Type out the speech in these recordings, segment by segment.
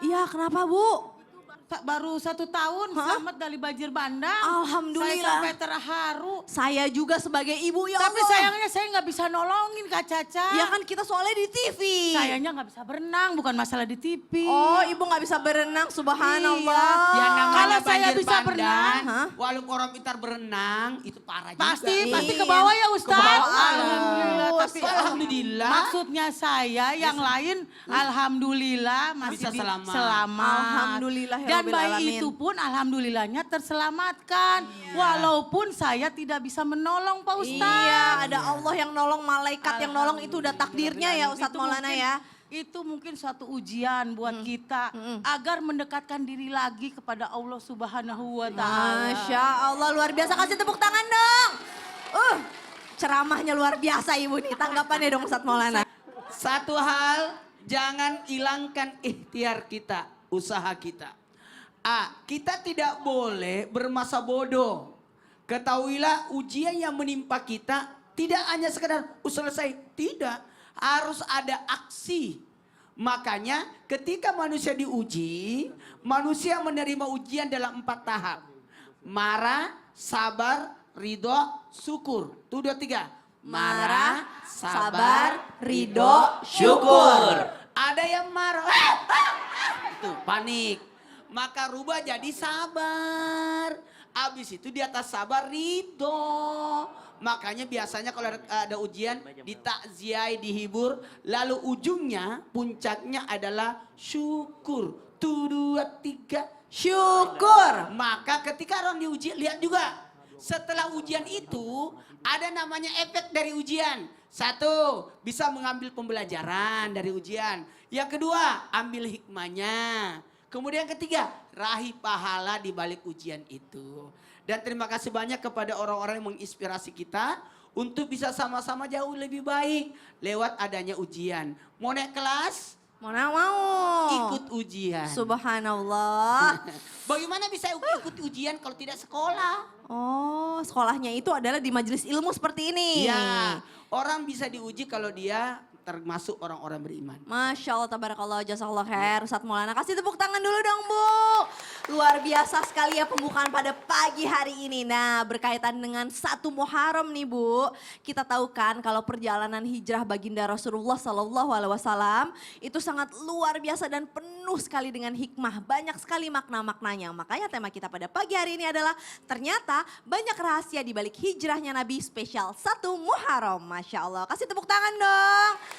Iya, kenapa Bu? Baru 1 tahun selamat dari banjir bandang. Alhamdulillah. Saya sampai terharu. Saya juga sebagai ibu ya Tapi Allah. sayangnya saya nggak bisa nolongin Kak Caca. Ya kan kita soalnya di TV. Sayangnya nggak bisa berenang, bukan masalah di TV. Oh, ibu nggak bisa berenang, subhanallah. Iya. Ya namanya Kalau saya banjir bisa bandang, berenang, walaupun orang pintar berenang itu parah juga. pasti ke Iya. bawah ya Ustaz. Ke bawah. Alhamdulillah. Tapi Alhamdulillah. maksudnya saya yang lain alhamdulillah masih Bisa selamat. selamat. Alhamdulillah ya Dan Rabbil bayi Alamin. itu pun alhamdulillahnya terselamatkan. Walaupun saya tidak bisa menolong Pak Ustaz. Iya, ada Allah yang nolong, malaikat yang nolong, itu udah takdirnya ya Ustadz Itu Maulana mungkin- ya. Itu mungkin suatu ujian buat kita agar mendekatkan diri lagi kepada Allah Subhanahu wa taala. Masya Allah, luar biasa. Kasih tepuk tangan dong. Ceramahnya luar biasa Ibu nih. Tanggapannya dong Ustadz Maulana. Satu hal, jangan hilangkan ikhtiar kita, usaha kita. Kita tidak boleh bermasa bodoh. Ketahuilah ujian yang menimpa kita tidak hanya sekedar selesai. Tidak, harus ada aksi. Makanya ketika manusia diuji, manusia menerima ujian dalam 4 tahap. Marah, sabar, ridho, syukur. Tuh 2, 3. Marah, sabar, ridho, syukur. Ada yang marah, itu panik. Maka rubah jadi sabar. Abis itu di atas sabar ridho. Makanya biasanya kalau ada ujian ditakziah, dihibur. Lalu ujungnya, puncaknya adalah syukur. Tuh 2, 3. Syukur. Maka ketika orang diuji, lihat juga. Setelah ujian itu, ada namanya efek dari ujian. 1, bisa mengambil pembelajaran dari ujian. Yang kedua, ambil hikmahnya. Kemudian yang ketiga, raih pahala di balik ujian itu. Dan terima kasih banyak kepada orang-orang yang menginspirasi kita untuk bisa sama-sama jauh lebih baik lewat adanya ujian. Mau naik kelas? Mana mau. Ikut ujian. Subhanallah. Bagaimana bisa ikut ujian kalau tidak sekolah? Oh, sekolahnya itu adalah di majelis ilmu seperti ini. Ya, orang bisa diuji kalau dia termasuk orang-orang beriman. Masya Allah, tabarakallah, jazakallah khair. Ustadz Maulana, kasih tepuk tangan dulu dong Bu. Luar biasa sekali ya pembukaan pada pagi hari ini. Nah, berkaitan dengan 1 Muharram nih Bu. Kita tahu kan kalau perjalanan hijrah baginda Rasulullah SAW itu sangat luar biasa dan penuh sekali dengan hikmah. Banyak sekali makna-maknanya. Makanya tema kita pada pagi hari ini adalah ternyata banyak rahasia di balik hijrahnya Nabi spesial 1 Muharram. Masya Allah, kasih tepuk tangan dong.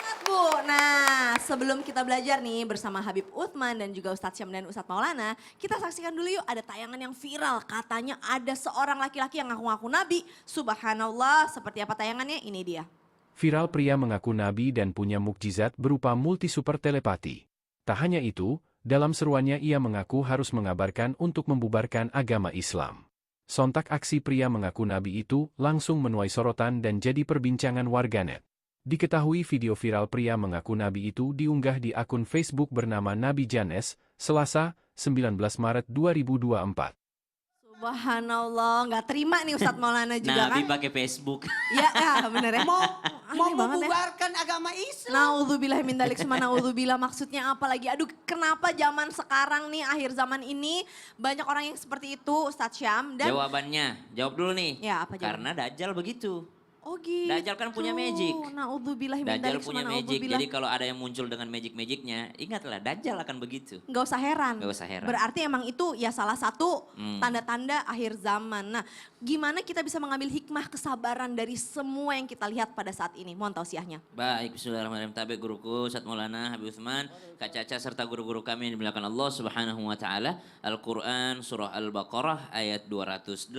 Semangat Bu. Nah, sebelum kita belajar nih bersama Habib Uthman dan juga Ustadz Syam dan Ustadz Maulana, kita saksikan dulu yuk ada tayangan yang viral. Katanya ada seorang laki-laki yang ngaku-ngaku Nabi. Subhanallah, seperti apa tayangannya? Ini dia. Viral pria mengaku nabi dan punya mukjizat berupa multi super telepati. Tak hanya itu, dalam seruannya ia mengaku harus mengabarkan untuk membubarkan agama Islam. Sontak aksi pria mengaku nabi itu langsung menuai sorotan dan jadi perbincangan warganet. Diketahui video viral pria mengaku nabi itu diunggah di akun Facebook bernama Nabi Janes, Selasa, 19 Maret 2024. Subhanallah, nggak terima nih Ustadz Maulana juga Nabi kan. pakai Facebook. Ya, ya bener ya. Mau Aneh banget ya. membubarkan agama Islam. Naudzubillah min dalik summa naudzubillah, maksudnya apa lagi? Aduh, kenapa zaman sekarang nih, akhir zaman ini banyak orang yang seperti itu Ustadz Syam dan Jawabannya, jawab dulu nih. Ya, apa jawabannya? Karena Dajjal begitu. oh gitu. Dajjal kan punya magic. Naudzubillah min Dajjal dalik punya summa magic, naudzubillah. jadi kalau ada yang muncul dengan magic-magicnya, ingatlah Dajjal akan begitu. Nggak usah heran. Nggak usah heran. Berarti emang itu ya salah satu tanda-tanda akhir zaman. Nah, gimana kita bisa mengambil hikmah kesabaran dari semua yang kita lihat pada saat ini? Mohon tausiahnya. Baik, bismillahirrahmanirrahim. Tabik guruku, Ustadz Maulana, Habib Utsman, Kak Caca, serta guru-guru kami yang dimuliakan Allah Subhanahu wa Ta'ala. Al-Quran, Surah Al-Baqarah, ayat 218.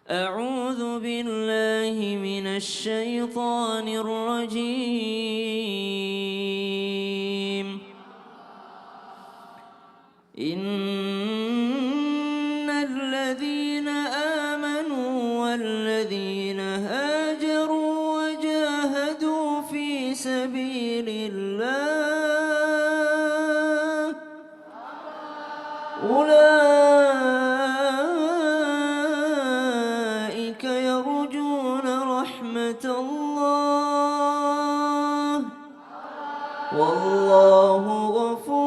أعوذ بالله من الشيطان الرجيم إن الذين آمنوا والذين هاجروا وجاهدوا في سبيل الله أولئك يرجون رحمة الله والله غفور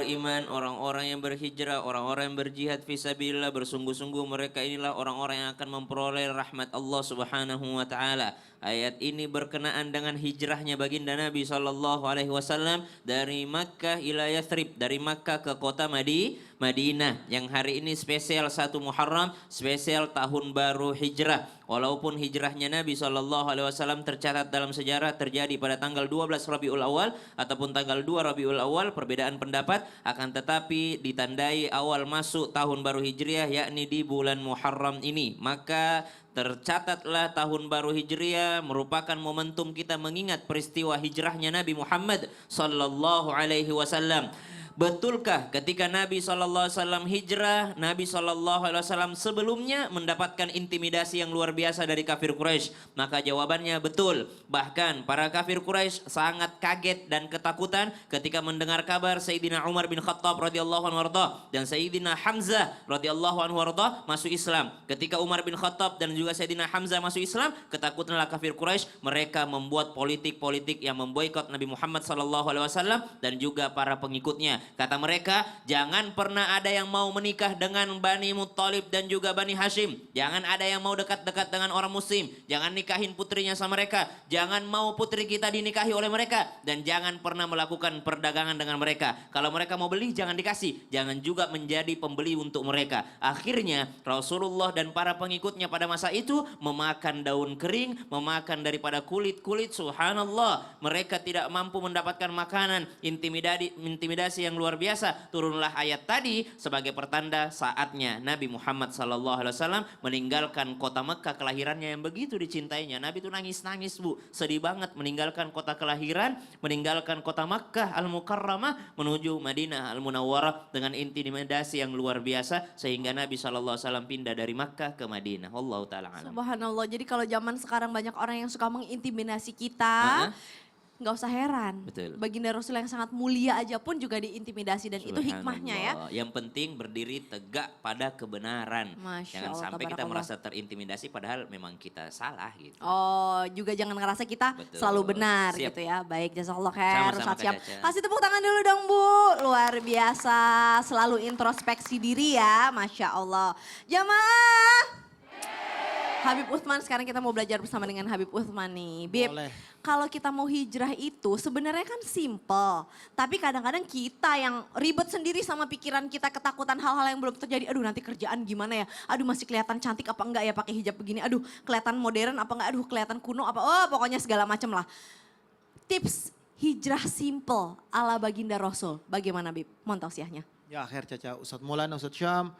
beriman, orang-orang yang berhijrah, orang-orang yang berjihad fisabilillah, bersungguh-sungguh mereka inilah orang-orang yang akan memperoleh rahmat Allah Subhanahu wa taala. Ayat ini berkenaan dengan hijrahnya baginda Nabi SAW dari Makkah ila Yathrib, dari Makkah ke kota Madinah, yang hari ini spesial 1 Muharram, spesial tahun baru hijrah. Walaupun hijrahnya Nabi SAW tercatat dalam sejarah terjadi pada tanggal 12 Rabiul Awal ataupun tanggal 2 Rabiul Awal, perbedaan pendapat, akan tetapi ditandai awal masuk tahun baru hijriah yakni di bulan Muharram ini. Maka tercatatlah tahun baru hijriah merupakan momentum kita mengingat peristiwa hijrahnya Nabi Muhammad sallallahu alaihi wasallam. Betulkah ketika Nabi SAW hijrah, Nabi SAW sebelumnya mendapatkan intimidasi yang luar biasa dari kafir Quraisy? Maka jawabannya betul. Bahkan para kafir Quraisy sangat kaget dan ketakutan ketika mendengar kabar Sayyidina Umar bin Khattab radhiyallahu anhu dan Sayyidina Hamzah radhiyallahu anhu masuk Islam. Ketika Umar bin Khattab dan juga Sayyidina Hamzah masuk Islam, ketakutanlah kafir Quraisy. Mereka membuat politik-politik yang memboikot Nabi Muhammad SAW dan juga para pengikutnya. Kata mereka, jangan pernah ada yang mau menikah dengan Bani Muttalib dan juga Bani Hashim. Jangan ada yang mau dekat-dekat dengan orang muslim. Jangan nikahin putrinya sama mereka. Jangan mau putri kita dinikahi oleh mereka. Dan jangan pernah melakukan perdagangan dengan mereka. Kalau mereka mau beli, jangan dikasih. Jangan juga menjadi pembeli untuk mereka. Akhirnya Rasulullah dan para pengikutnya pada masa itu memakan daun kering, memakan daripada kulit-kulit. Subhanallah, mereka tidak mampu mendapatkan makanan. Intimidasi yang luar biasa. Turunlah ayat tadi sebagai pertanda saatnya Nabi Muhammad SAW meninggalkan kota Mekah kelahirannya yang begitu dicintainya. Nabi itu nangis-nangis, Bu, sedih banget meninggalkan kota kelahiran, meninggalkan kota Mekah Al-Mukarramah menuju Madinah Al-Munawwarah dengan intimidasi yang luar biasa sehingga Nabi SAW pindah dari Mekah ke Madinah. Wallahu taala alam. Subhanallah. Jadi kalau zaman sekarang banyak orang yang suka mengintimidasi kita, nggak usah heran. Betul. Baginda Rasul yang sangat mulia aja pun juga diintimidasi dan itu hikmahnya ya. Subhanallah. Yang penting berdiri tegak pada kebenaran. Masya Jangan Allah, sampai kita tabarakallah. merasa terintimidasi padahal memang kita salah gitu. Oh, juga jangan ngerasa kita Betul. selalu benar Siap. gitu ya. Baik, jazakallah khair. Sama-sama, Ustaz Syam. Kak Caca. Kasih tepuk tangan dulu dong, Bu. Luar biasa, selalu introspeksi diri ya. Masya Allah. Jamaah. Habib Utsman, sekarang kita mau belajar bersama dengan Habib Utsman nih. Bib, Boleh. kalau kita mau hijrah itu sebenarnya kan simple. Tapi kadang-kadang kita yang ribet sendiri sama pikiran kita, ketakutan hal-hal yang belum terjadi. Aduh, nanti kerjaan gimana ya? Aduh, masih kelihatan cantik apa enggak ya pakai hijab begini? Aduh, kelihatan modern apa enggak? Aduh, kelihatan kuno apa? Oh, pokoknya segala macam lah. Tips hijrah simple ala baginda Rasul. Bagaimana, Bib? Mohon tausiahnya. Ya, khair Caca. Ustadz Maulana, Ustadz Syam.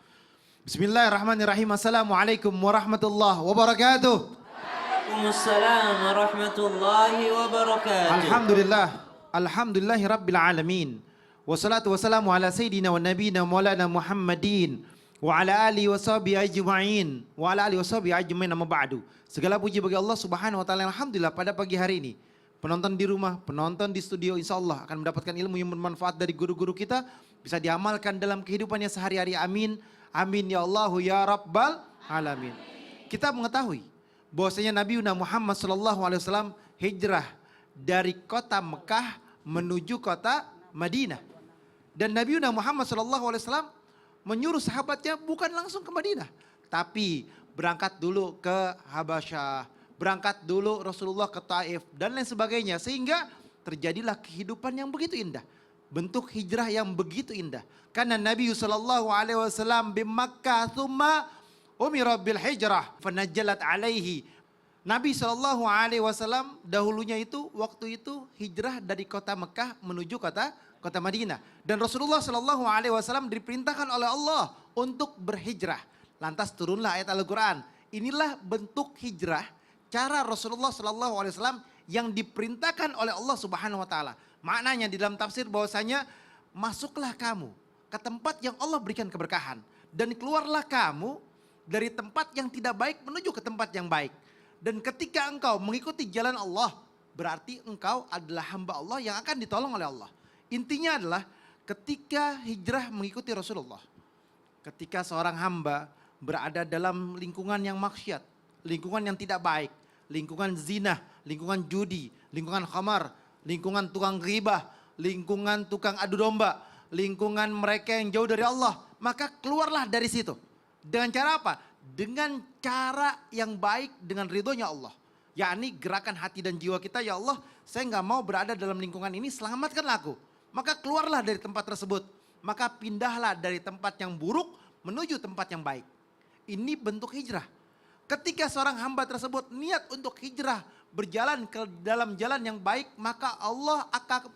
Bismillahirrahmanirrahim. Assalamualaikum warahmatullahi wabarakatuh. Waalaikumsalam warahmatullahi wabarakatuh. Alhamdulillah. Alhamdulillahi rabbil alamin. Wassalatu wassalamu ala sayyidina wa nabiyina maulana Muhammadin. Wa ala alihi wa sahbihi ajma'in. Wa ala alihi wa sahbihi ajma'in amma ba'du. Segala puji bagi Allah subhanahu wa ta'ala. Alhamdulillah pada pagi hari ini. Penonton di rumah, penonton di studio insya Allah akan mendapatkan ilmu yang bermanfaat dari guru-guru kita. Bisa diamalkan dalam kehidupannya sehari-hari. Amin. Amin ya Allahu ya Rabbal Alamin. Kita mengetahui bahwasanya Nabi Muhammad SAW hijrah dari kota Mekah menuju kota Madinah. Dan Nabi Muhammad SAW menyuruh sahabatnya bukan langsung ke Madinah. Tapi berangkat dulu ke Habasyah. Berangkat dulu Rasulullah ke Taif dan lain sebagainya. Sehingga terjadilah kehidupan yang begitu indah. Bentuk hijrah yang begitu indah. Karena Nabi SAW di Makkah thumma umira bil hijrah fanajjalat alaihi. Nabi SAW dahulunya itu waktu itu hijrah dari kota Mekah menuju kota Madinah. Dan Rasulullah SAW diperintahkan oleh Allah untuk berhijrah. Lantas turunlah ayat Al-Quran. Inilah bentuk hijrah cara Rasulullah SAW yang diperintahkan oleh Allah Subhanahu Wa Taala. Maknanya di dalam tafsir bahwasanya masuklah kamu ke tempat yang Allah berikan keberkahan. Dan keluarlah kamu dari tempat yang tidak baik menuju ke tempat yang baik. Dan ketika engkau mengikuti jalan Allah, berarti engkau adalah hamba Allah yang akan ditolong oleh Allah. Intinya adalah ketika hijrah mengikuti Rasulullah. Ketika seorang hamba berada dalam lingkungan yang maksiat, lingkungan yang tidak baik, lingkungan zina, lingkungan judi, lingkungan khamar, lingkungan tukang ghibah, lingkungan tukang adu domba, lingkungan mereka yang jauh dari Allah. Maka keluarlah dari situ. Dengan cara apa? Dengan cara yang baik, dengan ridhonya Allah. Yakni gerakan hati dan jiwa kita, ya Allah, saya nggak mau berada dalam lingkungan ini, selamatkanlah aku. Maka keluarlah dari tempat tersebut. Maka pindahlah dari tempat yang buruk menuju tempat yang baik. Ini bentuk hijrah. Ketika seorang hamba tersebut niat untuk hijrah, berjalan ke dalam jalan yang baik, maka Allah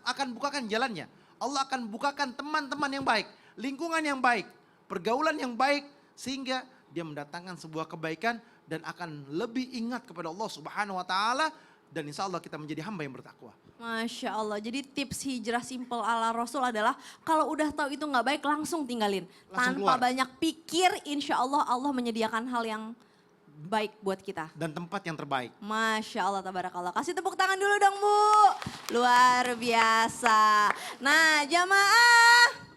akan bukakan jalannya. Allah akan bukakan teman-teman yang baik, lingkungan yang baik, pergaulan yang baik, sehingga dia mendatangkan sebuah kebaikan dan akan lebih ingat kepada Allah Subhanahu wa taala, dan insya Allah kita menjadi hamba yang bertakwa. Masya Allah, jadi tips hijrah simple ala Rasul adalah kalau udah tahu itu nggak baik langsung tinggalin. Langsung Tanpa keluar. banyak pikir, insya Allah Allah menyediakan hal yang baik buat kita. Dan tempat yang terbaik. Masya Allah, tabarakallah. Kasih tepuk tangan dulu dong Bu. Luar biasa. Nah jamaah.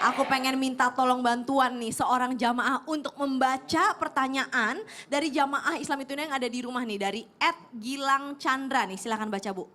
Aku pengen minta tolong bantuan nih seorang jamaah untuk membaca pertanyaan dari jamaah Islam itu yang ada di rumah nih. Dari @Gilang Chandra nih, silahkan baca Bu.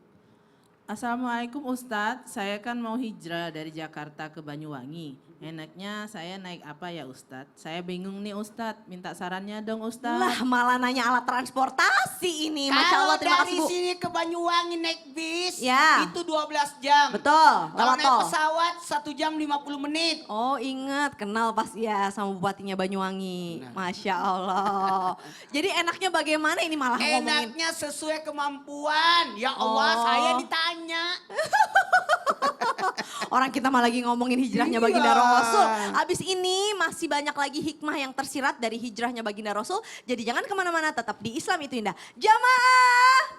Assalamualaikum Ustadz, saya kan mau hijrah dari Jakarta ke Banyuwangi. Enaknya saya naik apa ya Ustadz? Saya bingung nih Ustadz, minta sarannya dong Ustadz. Lah malah nanya alat transportasi ini. Masya Kalau Allah, terima dari kasih Bu. sini ke Banyuwangi naik bis, Ya. itu 12 jam. Betul, Kalau lewat naik tol. pesawat 1 jam 50 menit. Oh ingat, kenal pas ya sama bupatinya Banyuwangi. Masya Allah. Jadi enaknya bagaimana ini malah ngomongin. Enaknya sesuai kemampuan. Ya Allah, Oh. saya ditanya. Orang kita malah lagi ngomongin hijrahnya Iya. Baginda Rasul. Abis ini masih banyak lagi hikmah yang tersirat dari hijrahnya Baginda Rasul. Jadi jangan kemana-mana, tetap di Islam itu indah. Jamaah!